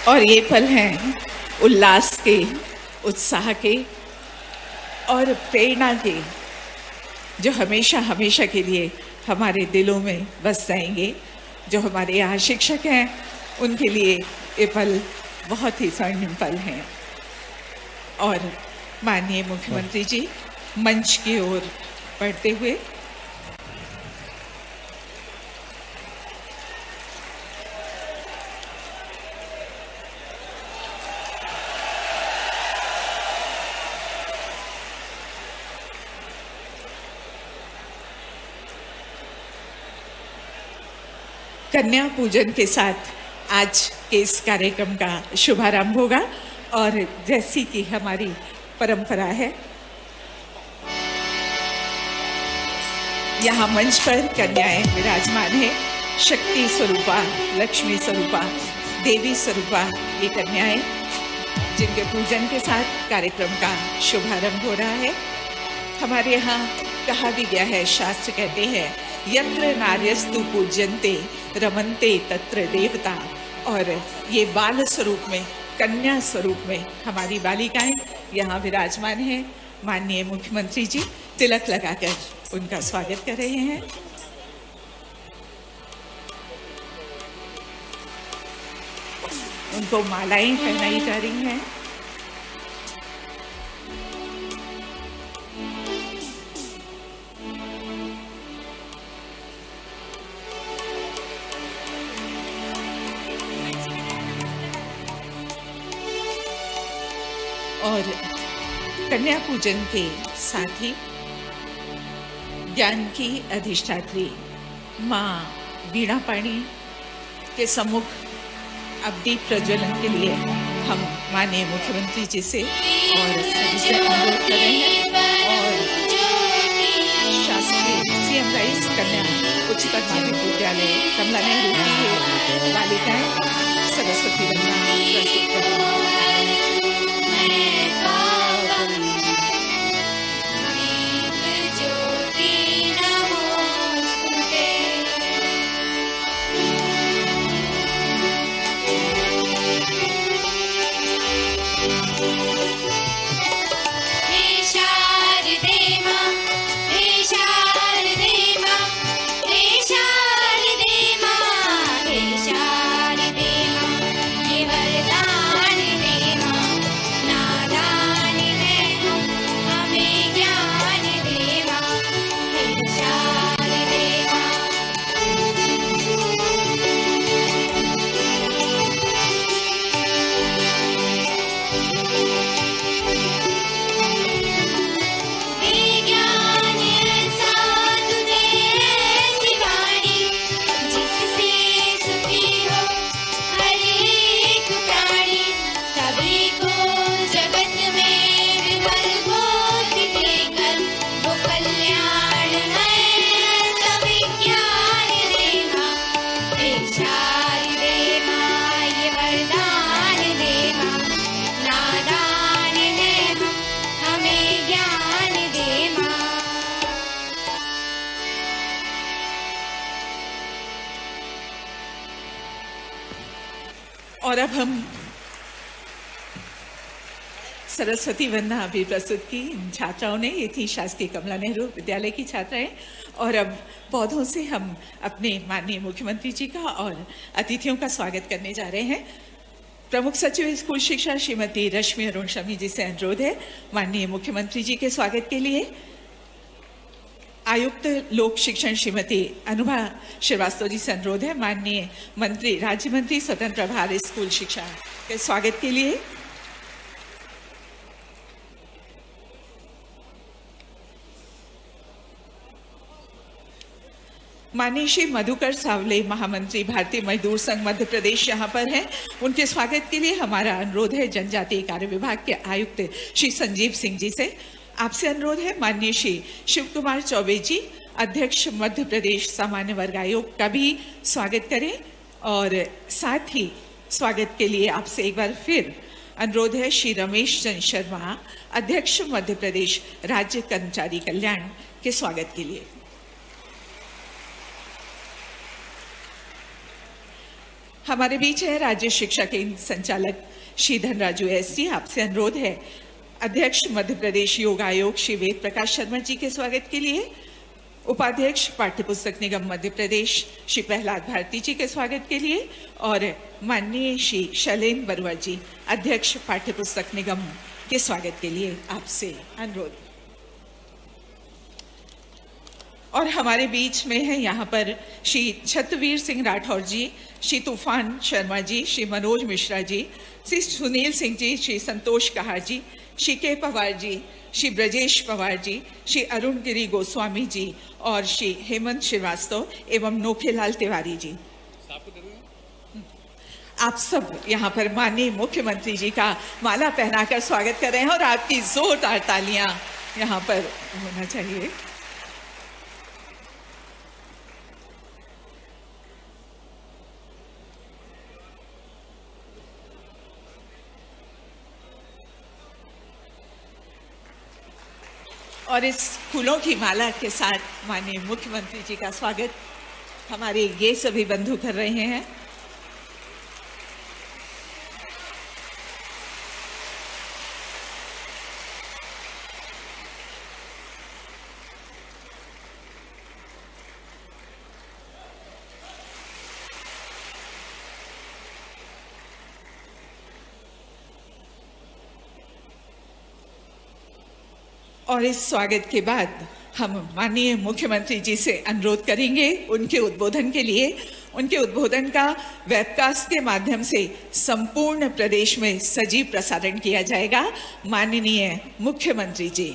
और ये पल हैं उल्लास के, उत्साह के और प्रेरणा के, जो हमेशा हमेशा के लिए हमारे दिलों में बस जाएंगे। जो हमारे यहाँ शिक्षक हैं उनके लिए ये पल बहुत ही स्वर्णिम पल हैं। और माननीय मुख्यमंत्री जी मंच की ओर बढ़ते हुए कन्या पूजन के साथ आज के इस कार्यक्रम का शुभारंभ होगा। और जैसी कि हमारी परंपरा है, यहाँ मंच पर कन्याएं विराजमान है। शक्ति स्वरूपा, लक्ष्मी स्वरूपा, देवी स्वरूपा ये कन्याएं, जिनके पूजन के साथ कार्यक्रम का शुभारंभ हो रहा है। हमारे यहाँ कहा भी गया है, शास्त्र कहते हैं यत्र नार्यस्तु पूज्यन्ते रमन्ते तत्र देवता। और ये बाल स्वरूप में, कन्या स्वरूप में हमारी बालिकाएं यहाँ विराजमान हैं। माननीय मुख्यमंत्री जी तिलक लगाकर उनका स्वागत कर रहे हैं। उनको मालाएं पहनाई जा रही हैं। और कन्या पूजन के साथ ही ज्ञान की अधिष्ठात्री माँ वीणा पाणी के सम्मुख अब दीप प्रज्वलन के लिए हम माननीय मुख्यमंत्री जी से और सभी से अनुरोध कर रहे हैं। और शासकीय सीएम राइस कन्या उच्चतर माध्यमिक विद्यालय कमला नेहरू की बालिकाएं सरस्वती वंदना प्रस्तुत कर रही हैं। और अब हम सरस्वती वंदना भी प्रस्तुत की इन छात्राओं ने। ये थी शासकीय कमला नेहरू विद्यालय की छात्राएं। और अब पौधों से हम अपने माननीय मुख्यमंत्री जी का और अतिथियों का स्वागत करने जा रहे हैं। प्रमुख सचिव स्कूल शिक्षा श्रीमती रश्मि अरुण शमी जी से अनुरोध है माननीय मुख्यमंत्री जी के स्वागत के लिए। आयुक्त लोक शिक्षण श्रीमती अनुभा श्रीवास्तव जी से अनुरोध है माननीय मंत्री, राज्य मंत्री स्वतंत्र प्रभार स्कूल शिक्षा के स्वागत के लिए। माननीय श्री मधुकर सावले महामंत्री भारतीय मजदूर संघ मध्य प्रदेश यहाँ पर हैं। उनके स्वागत के लिए हमारा अनुरोध है जनजातीय कार्य विभाग के आयुक्त श्री संजीव सिंह जी से। आपसे अनुरोध है माननीय श्री शिव कुमार चौबे जी अध्यक्ष मध्य प्रदेश सामान्य वर्ग आयोग का भी स्वागत करें। और साथ ही स्वागत के लिए आपसे एक बार फिर अनुरोध है श्री रमेश चंद्र शर्मा अध्यक्ष मध्य प्रदेश राज्य कर्मचारी कल्याण के स्वागत के लिए। हमारे बीच है राज्य शिक्षा केंद्र संचालक श्री धनराजू एसटी। आपसे अनुरोध है अध्यक्ष मध्य प्रदेश योग आयोग श्री वेद प्रकाश शर्मा जी के स्वागत के लिए, उपाध्यक्ष पाठ्यपुस्तक निगम मध्य प्रदेश श्री प्रहलाद भारती जी के स्वागत के लिए और माननीय श्री शैलेंद्र बरुआ जी अध्यक्ष पाठ्यपुस्तक निगम के स्वागत के लिए आपसे अनुरोध। और हमारे बीच में है यहाँ पर श्री छत्रवीर सिंह राठौर जी, श्री तूफान शर्मा जी, श्री मनोज मिश्रा जी, श्री सुनील सिंह जी, श्री संतोष कहार जी, श्री के पवार जी, श्री ब्रजेश पवार जी, श्री अरुण गिरी गोस्वामी जी और श्री हेमंत श्रीवास्तव एवं नोखेलाल तिवारी जी। आप सब यहाँ पर माननीय मुख्यमंत्री जी का माला पहनाकर स्वागत कर रहे हैं और आपकी जोरदार तालियां यहाँ पर होना चाहिए। और इस फूलों की माला के साथ माननीय मुख्यमंत्री जी का स्वागत हमारे ये सभी बंधु कर रहे हैं। और इस स्वागत के बाद हम माननीय मुख्यमंत्री जी से अनुरोध करेंगे उनके उद्बोधन के लिए। उनके उद्बोधन का वेबकास्ट के माध्यम से संपूर्ण प्रदेश में सजीव प्रसारण किया जाएगा। माननीय मुख्यमंत्री जी।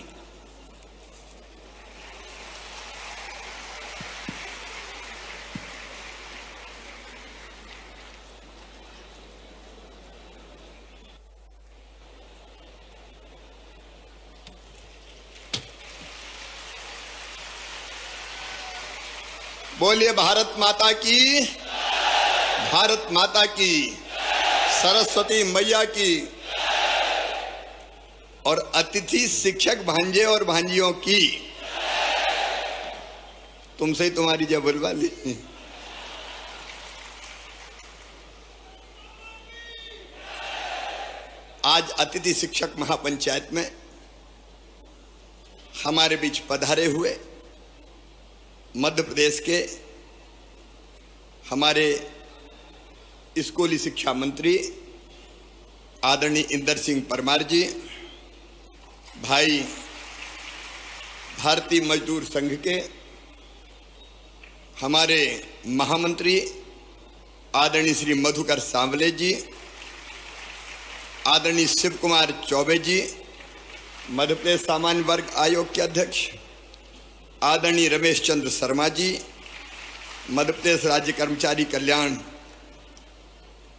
बोलिए भारत माता की, भारत माता की, सरस्वती मैया की और अतिथि शिक्षक भांजे और भांजियों की। तुमसे ही तुम्हारी जय बुलवा ली। आज अतिथि शिक्षक महापंचायत में हमारे बीच पधारे हुए मध्य प्रदेश के हमारे स्कूली शिक्षा मंत्री आदरणीय इंदर सिंह परमार जी, भाई भारतीय मजदूर संघ के हमारे महामंत्री आदरणीय श्री मधुकर सांवले जी, आदरणीय शिव कुमार चौबे जी, मध्य प्रदेश सामान्य वर्ग आयोग के अध्यक्ष आदरणीय रमेश चंद्र शर्मा जी, मध्य प्रदेश राज्य कर्मचारी कल्याण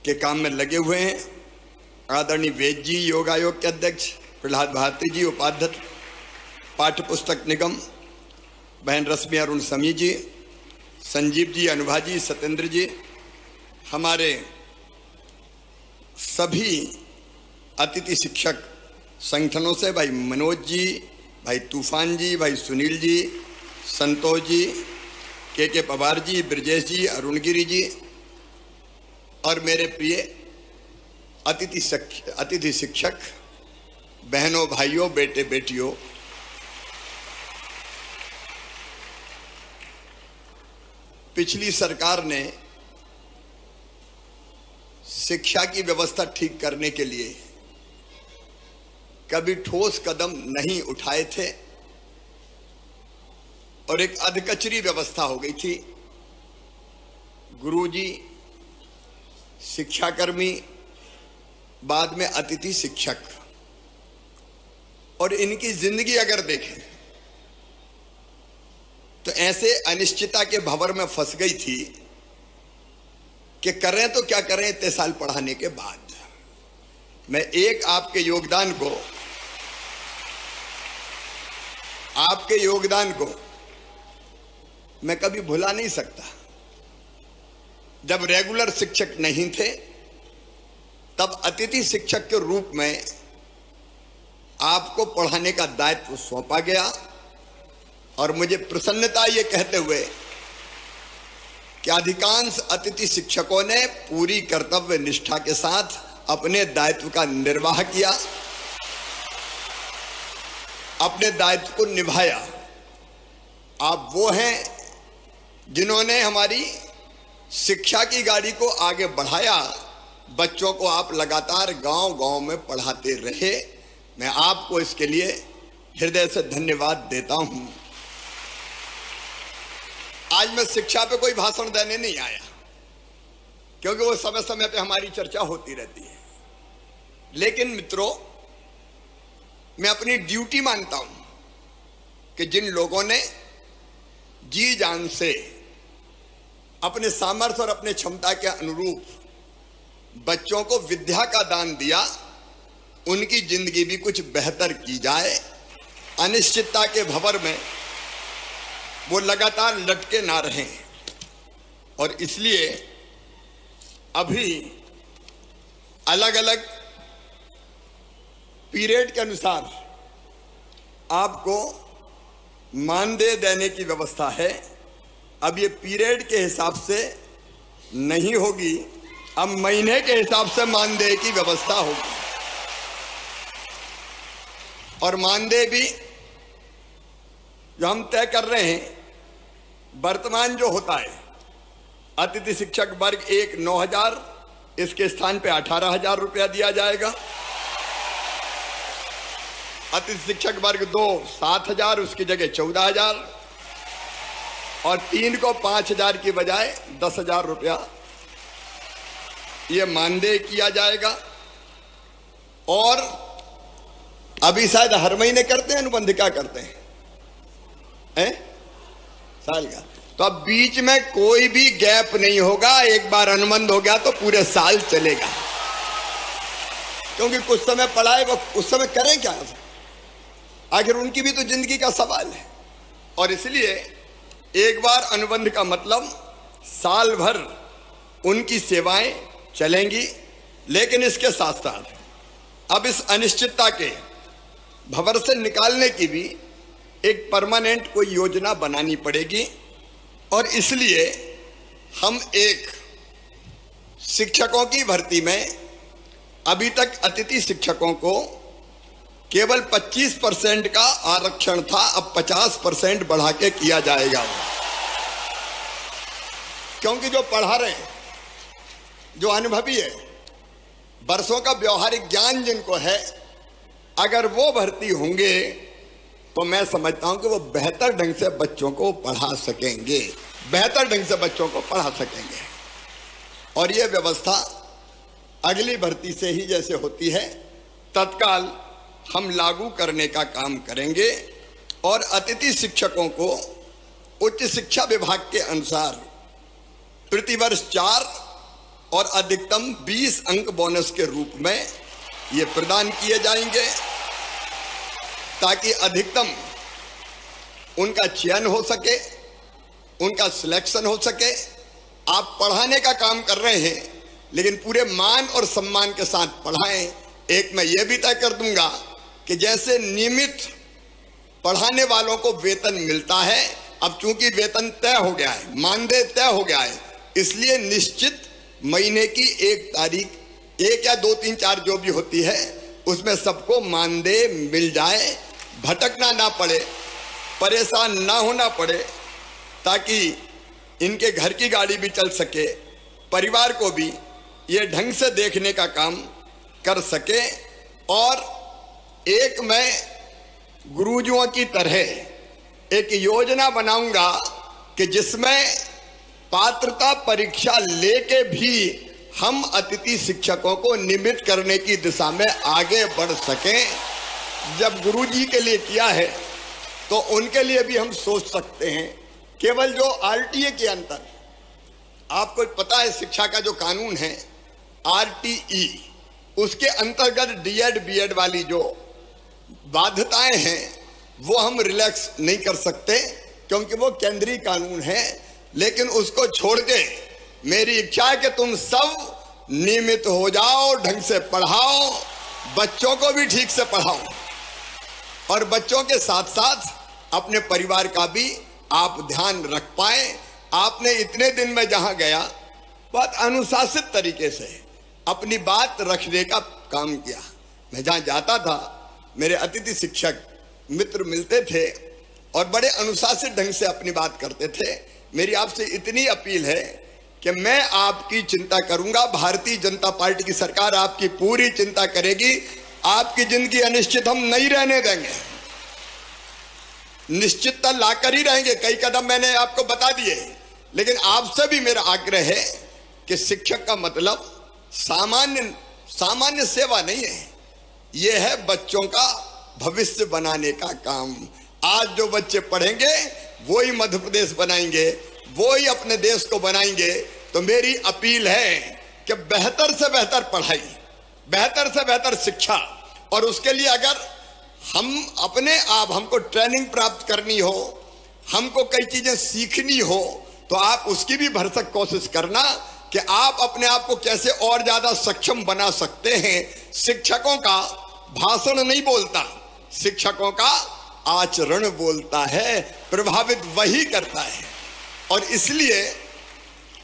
के काम में लगे हुए हैं, आदरणीय वेद जी योग आयोग के अध्यक्ष प्रहलाद भारती जी, उपाध्यक्ष पाठ्यपुस्तक निगम बहन रश्मि अरुण समी जी, संजीव जी, अनुभा जी, सत्येंद्र जी, हमारे सभी अतिथि शिक्षक संगठनों से भाई मनोज जी, भाई तूफान जी, भाई सुनील जी, संतोष जी, के पवार जी, ब्रजेश जी, अरुणगिरी जी और मेरे प्रिय अतिथि शिक्षक बहनों, भाइयों, बेटे बेटियों, पिछली सरकार ने शिक्षा की व्यवस्था ठीक करने के लिए कभी ठोस कदम नहीं उठाए थे और एक अधकचरी व्यवस्था हो गई थी। गुरुजी, शिक्षाकर्मी, बाद में अतिथि शिक्षक, और इनकी जिंदगी अगर देखें तो ऐसे अनिश्चितता के भंवर में फंस गई थी कि करें तो क्या करें इतने साल पढ़ाने के बाद। मैं एक आपके योगदान को मैं कभी भुला नहीं सकता। जब रेगुलर शिक्षक नहीं थे तब अतिथि शिक्षक के रूप में आपको पढ़ाने का दायित्व सौंपा गया और मुझे प्रसन्नता ये कहते हुए कि अधिकांश अतिथि शिक्षकों ने पूरी कर्तव्य निष्ठा के साथ अपने दायित्व का निर्वाह किया, अपने दायित्व को निभाया। आप वो हैं जिन्होंने हमारी शिक्षा की गाड़ी को आगे बढ़ाया। बच्चों को आप लगातार गांव-गांव में पढ़ाते रहे। मैं आपको इसके लिए हृदय से धन्यवाद देता हूं। आज मैं शिक्षा पे कोई भाषण देने नहीं आया, क्योंकि वो समय समय पे हमारी चर्चा होती रहती है। लेकिन मित्रों, मैं अपनी ड्यूटी मानता हूं कि जिन लोगों ने जी जान से अपने सामर्थ्य और अपने क्षमता के अनुरूप बच्चों को विद्या का दान दिया, उनकी जिंदगी भी कुछ बेहतर की जाए। अनिश्चितता के भंवर में वो लगातार लटके ना रहें। और इसलिए अभी अलग अलग पीरियड के अनुसार आपको मानदेय देने की व्यवस्था है। अब ये पीरियड के हिसाब से नहीं होगी, अब महीने के हिसाब से मानदेय की व्यवस्था होगी। और मानदेय भी जो हम तय कर रहे हैं, वर्तमान जो होता है, अतिथि शिक्षक वर्ग 1 9,000, इसके स्थान पे 18,000 रुपया दिया जाएगा। अतिथि शिक्षक वर्ग 2 7,000, उसकी जगह 14,000, और 3 को 5,000 की बजाय 10,000 रुपया ये मानदेय किया जाएगा। और अभी शायद हर महीने करते हैं अनुबंध, क्या करते हैं साल का, तो अब बीच में कोई भी गैप नहीं होगा। एक बार अनुबंध हो गया तो पूरे साल चलेगा, क्योंकि कुछ समय पढ़ाए वो उस समय करें क्या, आखिर उनकी भी तो जिंदगी का सवाल है। और इसलिए एक बार अनुबंध का मतलब साल भर उनकी सेवाएं चलेंगी। लेकिन इसके साथ साथ अब इस अनिश्चितता के भंवर से निकालने की भी एक परमानेंट कोई योजना बनानी पड़ेगी। और इसलिए हम एक शिक्षकों की भर्ती में अभी तक अतिथि शिक्षकों को केवल 25% का आरक्षण था, अब 50% बढ़ा के किया जाएगा। क्योंकि जो पढ़ा रहे हैं, जो अनुभवी है, वर्षों का व्यवहारिक ज्ञान जिनको है, अगर वो भर्ती होंगे तो मैं समझता हूं कि वो बेहतर ढंग से बच्चों को पढ़ा सकेंगे, बेहतर ढंग से बच्चों को पढ़ा सकेंगे। और ये व्यवस्था अगली भर्ती से ही जैसे होती है, तत्काल हम लागू करने का काम करेंगे। और अतिथि शिक्षकों को उच्च शिक्षा विभाग के अनुसार प्रतिवर्ष 4 और अधिकतम 20 अंक बोनस के रूप में ये प्रदान किए जाएंगे, ताकि अधिकतम उनका चयन हो सके, उनका सिलेक्शन हो सके। आप पढ़ाने का काम कर रहे हैं, लेकिन पूरे मान और सम्मान के साथ पढ़ाएं। एक मैं ये भी तय कर दूंगा कि जैसे नियमित पढ़ाने वालों को वेतन मिलता है, अब चूंकि वेतन तय हो गया है, मानदेय तय हो गया है, इसलिए निश्चित महीने की 1 तारीख, 1 या 2 3 4 जो भी होती है, उसमें सबको मानदेय मिल जाए, भटकना ना पड़े, परेशान ना होना पड़े, ताकि इनके घर की गाड़ी भी चल सके, परिवार को भी ये ढंग से देखने का काम कर सके। और एक मैं गुरुजियों की तरह एक योजना बनाऊंगा कि जिसमें पात्रता परीक्षा लेके भी हम अतिथि शिक्षकों को नियमित करने की दिशा में आगे बढ़ सकें। जब गुरुजी के लिए किया है तो उनके लिए भी हम सोच सकते हैं। केवल जो आरटीए के अंतर, आपको पता है शिक्षा का जो कानून है आरटीई, उसके अंतर्गत डीएड बीएड वाली जो बाध्यताएं हैं वो हम रिलैक्स नहीं कर सकते, क्योंकि वो केंद्रीय कानून है। लेकिन उसको छोड़ के मेरी इच्छा है कि तुम सब नियमित हो जाओ, ढंग से पढ़ाओ, बच्चों को भी ठीक से पढ़ाओ, और बच्चों के साथ साथ अपने परिवार का भी आप ध्यान रख पाए। आपने इतने दिन में जहां गया बहुत अनुशासित तरीके से अपनी बात रखने का काम किया। मैं जहां जाता था मेरे अतिथि शिक्षक मित्र मिलते थे और बड़े अनुशासित ढंग से अपनी बात करते थे। मेरी आपसे इतनी अपील है कि मैं आपकी चिंता करूंगा, भारतीय जनता पार्टी की सरकार आपकी पूरी चिंता करेगी। आपकी जिंदगी अनिश्चित हम नहीं रहने देंगे, निश्चितता लाकर ही रहेंगे। कई कदम मैंने आपको बता दिए, लेकिन आपसे भी मेरा आग्रह है कि शिक्षक का मतलब सामान्य सेवा नहीं है, यह है बच्चों का भविष्य बनाने का काम। आज जो बच्चे पढ़ेंगे वो ही मध्य प्रदेश बनाएंगे, वो ही अपने देश को बनाएंगे। तो मेरी अपील है कि बेहतर से बेहतर पढ़ाई, बेहतर से बेहतर शिक्षा, और उसके लिए अगर हम अपने आप हमको ट्रेनिंग प्राप्त करनी हो, हमको कई चीजें सीखनी हो, तो आप उसकी भी भरसक कोशिश करना कि आप अपने आप को कैसे और ज्यादा सक्षम बना सकते हैं। शिक्षकों का भाषण नहीं बोलता, शिक्षकों का आचरण बोलता है, प्रभावित वही करता है। और इसलिए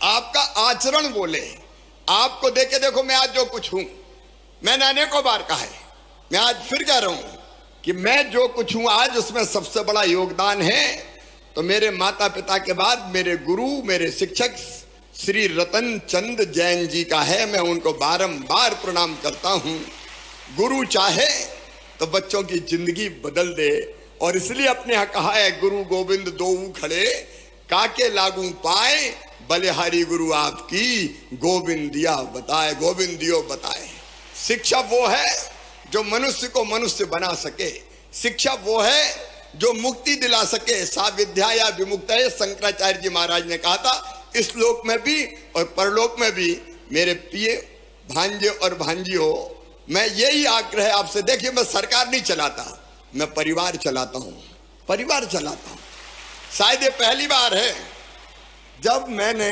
आपका आचरण बोले। आपको देखे देखो मैं आज जो कुछ हूं, मैंने अनेकों बार कहा है, मैं आज फिर कह रहा हूं कि मैं जो कुछ हूं आज, उसमें सबसे बड़ा योगदान है तो मेरे माता पिता के बाद मेरे गुरु, मेरे शिक्षक श्री रतन चंद जैन जी का है। मैं उनको बारंबार प्रणाम करता हूं। गुरु चाहे तो बच्चों की जिंदगी बदल दे, और इसलिए अपने यहां कहा है, गुरु गोविंद दोऊ खड़े काके लागू पाए, बलिहारी गुरु आपकी गोविंदिया बताए, गोविंदियो बताए। शिक्षा वो है जो मनुष्य को मनुष्य बना सके, शिक्षा वो है जो मुक्ति दिला सके। सा विद्या या विमुक्त है, शंकराचार्य जी महाराज ने कहा था। इस लोक में भी और परलोक में भी मेरे प्रिय भांजे और भांजियों, मैं यही आग्रह आपसे, देखिए मैं सरकार नहीं चलाता, मैं परिवार चलाता हूं, परिवार चलाता हूं। शायद ये पहली बार है जब मैंने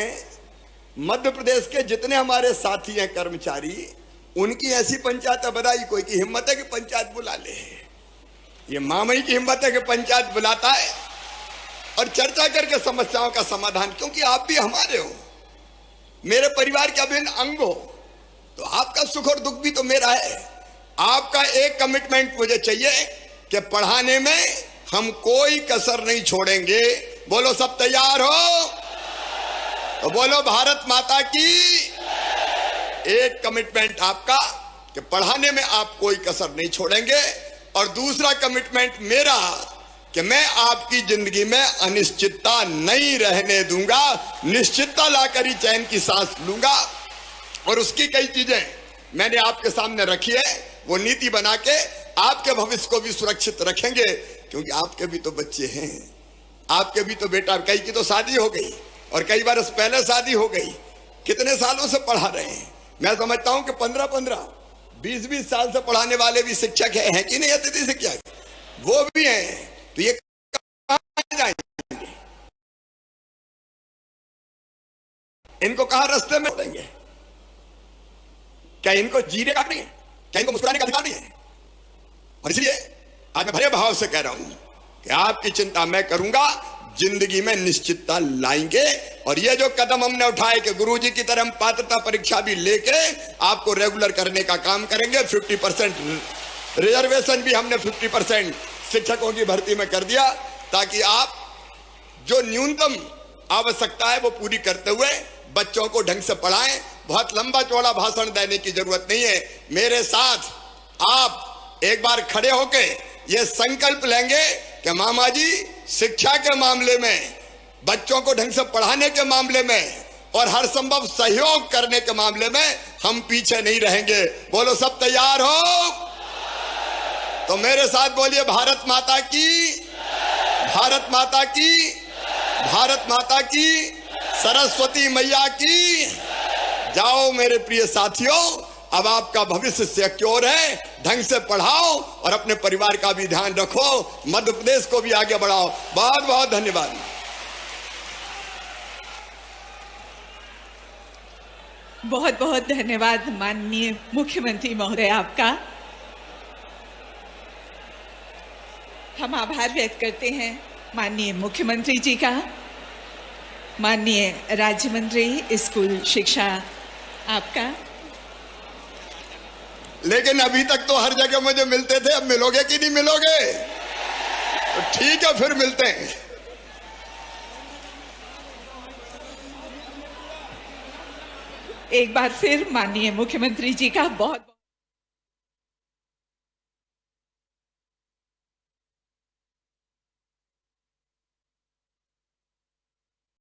मध्य प्रदेश के जितने हमारे साथी हैं कर्मचारी, उनकी ऐसी पंचायत बनाई। कोई की हिम्मत है कि पंचायत बुला ले, ये मामई की हिम्मत है कि पंचायत बुलाता है और चर्चा करके समस्याओं का समाधान। क्योंकि आप भी हमारे हो, मेरे परिवार के अभिन्न अंग हो, तो आपका सुख और दुख भी तो मेरा है। आपका एक कमिटमेंट मुझे चाहिए कि पढ़ाने में हम कोई कसर नहीं छोड़ेंगे। बोलो सब तैयार हो तो बोलो भारत माता की। एक कमिटमेंट आपका कि पढ़ाने में आप कोई कसर नहीं छोड़ेंगे, और दूसरा कमिटमेंट मेरा कि मैं आपकी जिंदगी में अनिश्चितता नहीं रहने दूंगा, निश्चितता लाकर ही चैन की सांस लूंगा। और उसकी कई चीजें मैंने आपके सामने रखी है, वो नीति बना के आपके भविष्य को भी सुरक्षित रखेंगे। क्योंकि आपके भी तो बच्चे हैं, आपके भी तो बेटा, कई की तो शादी हो गई और कई बार पहले शादी हो गई। कितने सालों से पढ़ा रहे हैं? मैं समझता हूं कि 15-15, 20-20 साल से पढ़ाने वाले भी शिक्षक हैं कि नहीं? अतिथि शिक्षक वो भी हैं। तो ये कहां जाएंगे? इनको कहां रास्ते में देंगे? क्या इनको जीने का नहीं है? क्या इनको मुस्कुराने का अधिकार नहीं है? और इसलिए आज मैं भरे भाव से कह रहा हूं कि आपकी चिंता मैं करूंगा, जिंदगी में निश्चितता लाएंगे। और ये जो कदम हमने उठाए कि गुरुजी की तरह हम पात्रता परीक्षा भी लेके आपको रेगुलर करने का काम करेंगे। 50% रिजर्वेशन भी हमने 50% शिक्षकों की भर्ती में कर दिया, ताकि आप जो न्यूनतम आवश्यकता है वो पूरी करते हुए बच्चों को ढंग से पढ़ाएं। बहुत लंबा चौड़ा भाषण देने की जरूरत नहीं है। मेरे साथ आप एक बार खड़े होके ये संकल्प लेंगे कि मामा जी, शिक्षा के मामले में, बच्चों को ढंग से पढ़ाने के मामले में और हर संभव सहयोग करने के मामले में हम पीछे नहीं रहेंगे। बोलो सब तैयार हो तो मेरे साथ बोलिए, भारत माता की, भारत माता की, भारत माता की, सरस्वती मैया की। जाओ मेरे प्रिय साथियों, अब आपका भविष्य सिक्योर है। ढंग से पढ़ाओ और अपने परिवार का भी ध्यान रखो, मध्य प्रदेश को भी आगे बढ़ाओ। बहुत बहुत धन्यवाद। बहुत बहुत धन्यवाद माननीय मुख्यमंत्री महोदय आपका। हम आभार व्यक्त करते हैं माननीय मुख्यमंत्री जी का। माननीय राज्य मंत्री स्कूल शिक्षा आपका। लेकिन अभी तक तो हर जगह मुझे मिलते थे, अब मिलोगे कि नहीं मिलोगे? तो ठीक है, फिर मिलते हैं। एक बार फिर माननीय मुख्यमंत्री जी का बहुत